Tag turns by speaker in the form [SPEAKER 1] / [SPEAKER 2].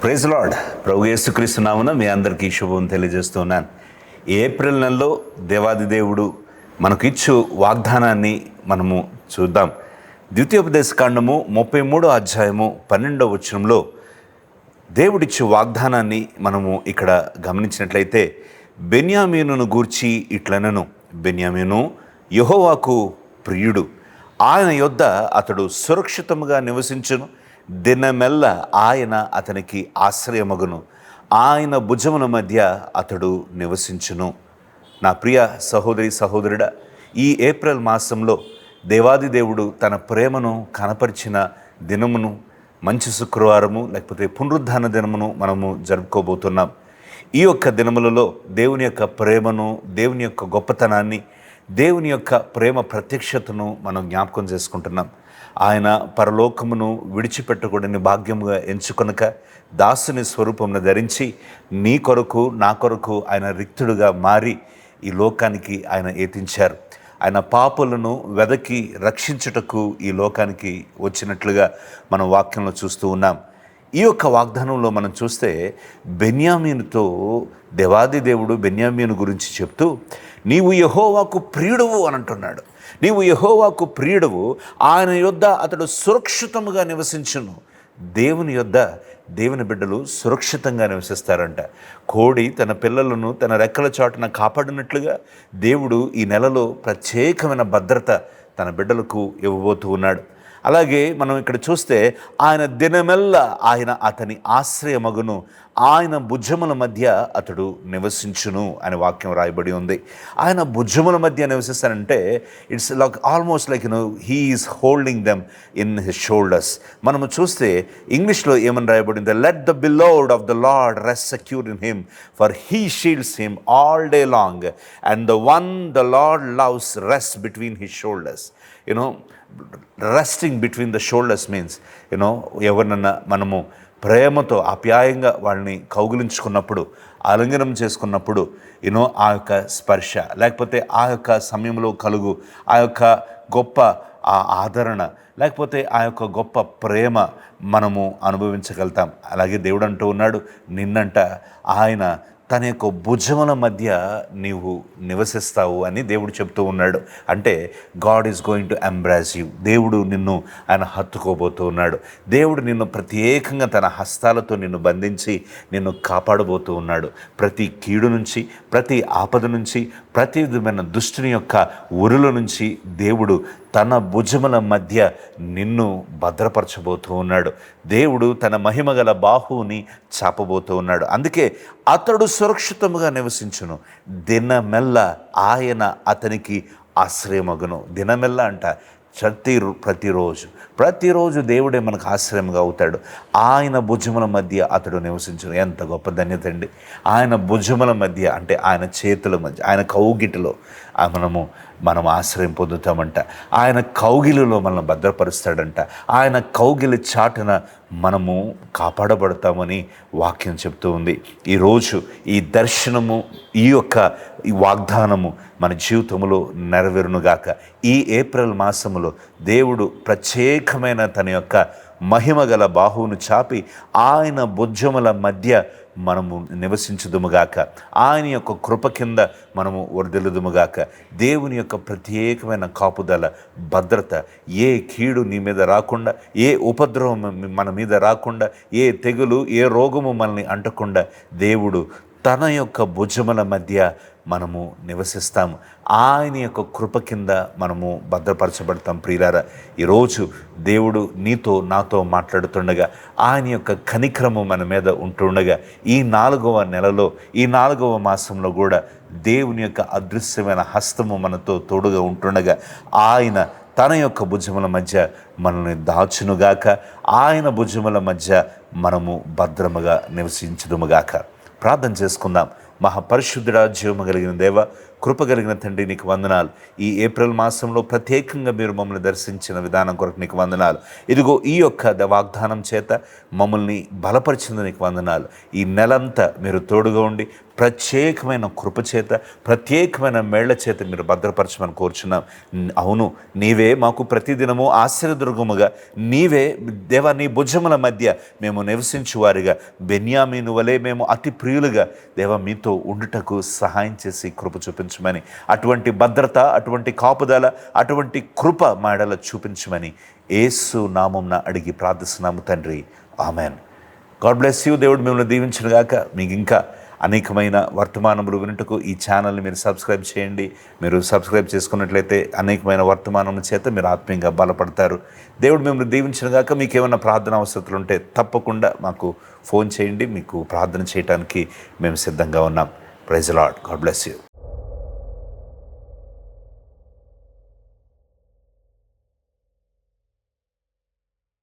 [SPEAKER 1] Praise lord. ప్రభు యేసుక్రీస్తు నామమున మీ అందరికీ శుభం తెలియజేస్తున్నాను. ఏప్రిల్ నెలలో దేవాది దేవుడు మనకు ఇచ్చు వాగ్దానాన్ని మనము చూద్దాం. ద్వితీయోపదేశ కాండము 33వ అధ్యాయము 12వ వచనంలో దేవుడిచ్చు వాగ్దానాన్ని మనము ఇక్కడ గమనించినట్లయితే, బెన్యామీనును గూర్చి ఇట్లనెను, బెన్యామీను యెహోవాకు ప్రియుడు, ఆయన యొద్ద అతడు సురక్షితముగా నివసించును, దినమెల్ల ఆయన అతనికి ఆశ్రయమగును, ఆయన భుజముల మధ్య అతడు నివసించును. నా ప్రియ సహోదరి సహోదరుడా, ఈ ఏప్రిల్ మాసంలో దేవాది దేవుడు తన ప్రేమను కనపరిచిన దినమును, మంచి శుక్రవారము లేకపోతే పునరుద్ధాన దినమును మనము జరుపుకోబోతున్నాం. ఈ యొక్క దినములలో దేవుని యొక్క ప్రేమను, దేవుని యొక్క గొప్పతనాన్ని, దేవుని యొక్క ప్రేమ ప్రత్యక్షతను మనం జ్ఞాపకం చేసుకుంటున్నాం. ఆయన పరలోకమును విడిచిపెట్టకూడని భాగ్యముగా ఎంచుకొనక దాసుని స్వరూపమును ధరించి నీ కొరకు నా కొరకు ఆయన రిక్తుడుగా మారి ఈ లోకానికి ఆయన ఏతించారు. ఆయన పాపులను వెదకి రక్షించుటకు ఈ లోకానికి వచ్చినట్లుగా మనం వాక్యంలో చూస్తూ ఉన్నాం. ఈ యొక్క వాగ్దానంలో మనం చూస్తే బెన్యామీనుతో దేవాది దేవుడు బెన్యామీను గురించి చెప్తూ, నీవు యెహోవాకు ప్రియుడువు అని అంటున్నాడు. నీవు యెహోవాకు ప్రియుడువు, ఆయన యొద్ద అతడు సురక్షితముగా నివసించును. దేవుని యొద్ద దేవుని బిడ్డలు సురక్షితంగా నివసిస్తారంట. కోడి తన పిల్లలను తన రెక్కల చాటున కాపాడినట్లుగా దేవుడు ఈ నెలలో ప్రత్యేకమైన భద్రత తన బిడ్డలకు ఇవ్వబోతూ ఉన్నాడు. అలాగే మనం ఇక్కడ చూస్తే ఆయన దినమెల్ల ఆయన అతని ఆశ్రయమగును, ఆయన భుజముల మధ్య అతడు నివసించును అనే వాక్యం రాయబడి ఉంది. ఆయన భుజముల మధ్య నివసిస్తానంటే it's like almost like he is holding them in his shoulders. మనము చూస్తే ఇంగ్లీష్లో ఏమని రాయబడింది, let the beloved of the lord rest secure in him, for he shields him all day long, and the one the lord loves rest between his shoulders. Resting between the shoulders means ఎవరినన్నా మనము ప్రేమతో ఆప్యాయంగా వాళ్ళని కౌగిలించుకున్నప్పుడు, ఆలింగనం చేసుకున్నప్పుడు ఆ యొక్క స్పర్శ లేకపోతే ఆ యొక్క సమయంలో కలుగు ఆ యొక్క గొప్ప ఆదరణ లేకపోతే ఆ యొక్క గొప్ప ప్రేమ మనము అనుభవించగలుగుతాం. అలాగే దేవుడు అంటూ ఉన్నాడు, నిన్నంట ఆయన తన యొక్క భుజముల మధ్య నీవు నివసిస్తావు అని దేవుడు చెప్తూ ఉన్నాడు. అంటే God is going to embrace you. దేవుడు నిన్ను ఆయన హత్తుకోబోతూ ఉన్నాడు. దేవుడు నిన్ను ప్రత్యేకంగా తన హస్తాలతో నిన్ను బంధించి నిన్ను కాపాడబోతూ ఉన్నాడు. ప్రతి కీడు నుంచి, ప్రతి ఆపద నుంచి, ప్రతి విధమైన దుష్టుని యొక్క ఉరుల నుంచి దేవుడు తన భుజముల మధ్య నిన్ను భద్రపరచబోతూ ఉన్నాడు. దేవుడు తన మహిమగల బాహువుని చాపబోతూ ఉన్నాడు. అందుకే అతడు సురక్షితముగా నివసించును, దినమెల్ల ఆయన అతనికి ఆశ్రయమగును. దినమెల్ల అంట ప్రతిరోజు దేవుడే మనకు ఆశ్రయంగా అవుతాడు. ఆయన భుజముల మధ్య అతడు నివసించును. ఎంత గొప్ప ధన్యత అండి! ఆయన భుజముల మధ్య అంటే ఆయన చేతుల మధ్య, ఆయన కౌగిటిలో మనం ఆశ్రయం పొందుతామంట. ఆయన కౌగిలిలో మనల్ని భద్రపరుస్తాడంట. ఆయన కౌగిలి చాటున మనము కాపాడబడతామని వాక్యం చెప్తూ ఉంది. ఈరోజు ఈ దర్శనము, ఈ వాగ్దానము మన జీవితంలో నెరవేరునుగాక. ఈ ఏప్రిల్ మాసములో దేవుడు ప్రత్యేకమైన తన యొక్క మహిమగల బాహువును చాపి ఆయన భుజముల మధ్య మనము నివసించుదుముగాక. ఆయన యొక్క కృప కింద మనము వర్ధిల్లుదుముగాక. దేవుని యొక్క ప్రత్యేకమైన కాపుదల, భద్రత, ఏ కీడు నీ మీద రాకుండా, ఏ ఉపద్రవం మన మీద రాకుండా, ఏ తెగులు, ఏ రోగము మనల్ని అంటకుండా దేవుడు తన యొక్క భుజముల మధ్య మనము నివసిస్తాము. ఆయన యొక్క కృప కింద మనము భద్రపరచబడతాం. ప్రియులారా, ఈరోజు దేవుడు నీతో నాతో మాట్లాడుతుండగా, ఆయన యొక్క కనికరము మన మీద ఉంటుండగా, ఈ 4వ నెలలో, ఈ 4వ మాసంలో కూడా దేవుని యొక్క అదృశ్యమైన హస్తము మనతో తోడుగా ఉంటుండగా, ఆయన తన యొక్క భుజముల మధ్య మనల్ని దాచునుగాక. ఆయన భుజముల మధ్య మనము భద్రముగా నివసించుదుముగాక. ప్రార్థన చేసుకుందాం. మహాపరిశుద్ధుడా, జీవము కలిగిన దేవ, కృప కలిగిన తండ్రి నీకు వందనాలు. ఈ ఏప్రిల్ మాసంలో ప్రత్యేకంగా మీరు మమ్మల్ని దర్శించిన విధానం కొరకు నీకు వందనాలు. ఇదిగో ఈ యొక్క వాగ్దానం చేత మమ్మల్ని బలపరిచింది నీకు వందనాలు. ఈ నెలంతా మీరు తోడుగా ఉండి ప్రత్యేకమైన కృప చేత, ప్రత్యేకమైన మేళ్ల చేత మీరు భద్రపరచమని కోరుచున్నాం. అవును, నీవే మాకు ప్రతిదినము ఆశ్చర్యదుర్గముగా, నీవే దేవా నీ భుజముల మధ్య మేము నివసించువారిగా, బెన్యామీను వలె మేము అతి ప్రియులుగా దేవా మీతో ఉండుటకు సహాయం చేసి కృప చూపించమని, అటువంటి భద్రత, అటువంటి కాపుదల, అటువంటి కృప మాడల చూపించమని యేసు నామమున అడిగి ప్రార్థిస్తున్నాము తండ్రి. ఆమెన్. God bless you. దేవుడు మిమ్మల్ని దీవించును గాక. మీకు ఇంకా అనేకమైన వర్తమానములు వినుటకు ఈ ఛానల్ని మీరు సబ్స్క్రైబ్ చేయండి. మీరు సబ్స్క్రైబ్ చేసుకున్నట్లయితే అనేకమైన వర్తమానం చేత మీరు ఆత్మీయంగా బలపడతారు. దేవుడు మిమ్మల్ని దీవించును గాక. మీకు ఏమైనా ప్రార్థన అవసరతలు ఉంటే తప్పకుండా మాకు ఫోన్ చేయండి. మీకు ప్రార్థన చేయడానికి మేము సిద్ధంగా ఉన్నాం. Praise the Lord. God bless you.